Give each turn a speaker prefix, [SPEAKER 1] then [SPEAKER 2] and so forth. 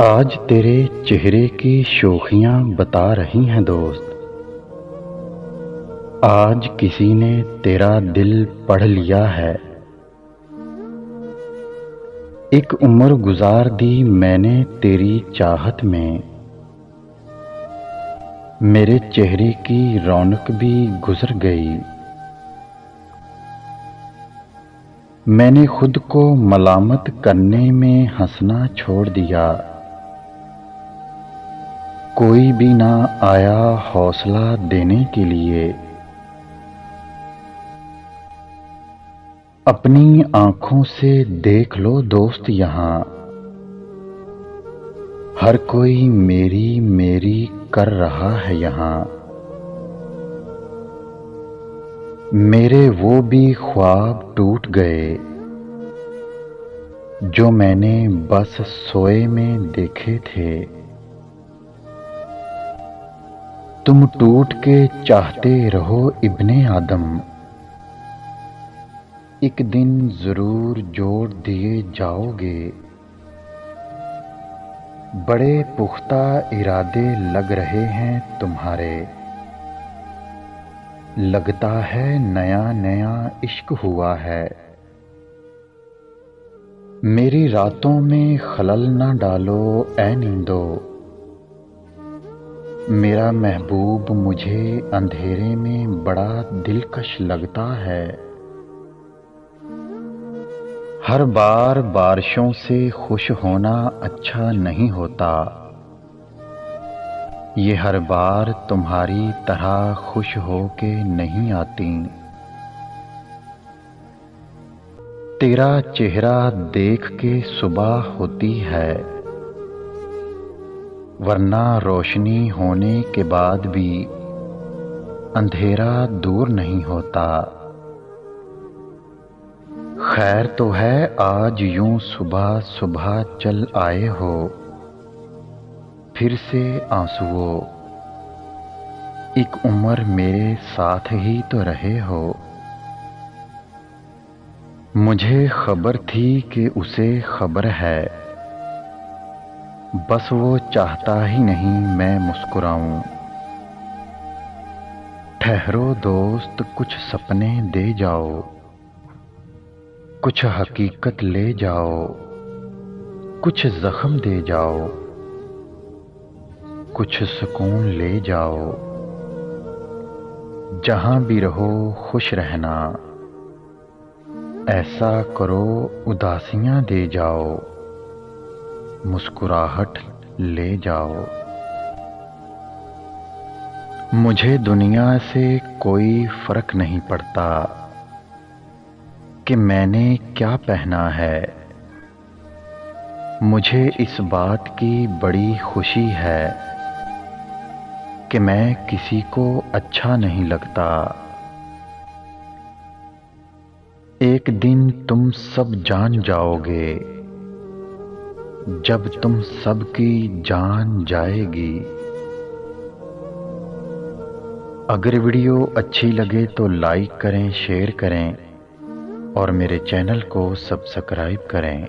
[SPEAKER 1] आज तेरे चेहरे की शोखियां बता रही हैं दोस्त। आज किसी ने तेरा दिल पढ़ लिया है। एक उम्र गुजार दी मैंने तेरी चाहत में। मेरे चेहरे की रौनक भी गुजर गई। मैंने खुद को मलामत करने में हंसना छोड़ दिया। कोई भी ना आया हौसला देने के लिए। अपनी आंखों से देख लो दोस्त, यहाँ हर कोई मेरी मेरी कर रहा है। यहाँ मेरे वो भी ख्वाब टूट गए जो मैंने बस सोए में देखे थे। तुम टूट के चाहते रहो इब्ने आदम, एक दिन जरूर जोड़ दिए जाओगे। बड़े पुख्ता इरादे लग रहे हैं तुम्हारे। लगता है नया नया इश्क हुआ है। मेरी रातों में खलल न डालो ऐ नींदो। मेरा महबूब मुझे अंधेरे में बड़ा दिलकश लगता है। हर बार बारिशों से खुश होना अच्छा नहीं होता। ये हर बार तुम्हारी तरह खुश हो के नहीं आती। तेरा चेहरा देख के सुबह होती है, वरना रोशनी होने के बाद भी अंधेरा दूर नहीं होता। खैर तो है आज यूं सुबह सुबह चल आए हो। फिर से आंसुओं, एक उम्र मेरे साथ ही तो रहे हो। मुझे खबर थी कि उसे खबर है, बस वो चाहता ही नहीं मैं मुस्कुराऊं। ठहरो दोस्त, कुछ सपने दे जाओ, कुछ हकीकत ले जाओ, कुछ जख्म दे जाओ, कुछ सुकून ले जाओ। जहां भी रहो खुश रहना, ऐसा करो उदासियां दे जाओ, मुस्कुराहट ले जाओ। मुझे दुनिया से कोई फर्क नहीं पड़ता कि मैंने क्या पहना है। मुझे इस बात की बड़ी खुशी है कि मैं किसी को अच्छा नहीं लगता। एक दिन तुम सब जान जाओगे, जब तुम सबकी जान जाएगी। अगर वीडियो अच्छी लगे तो लाइक करें, शेयर करें और मेरे चैनल को सब्सक्राइब करें।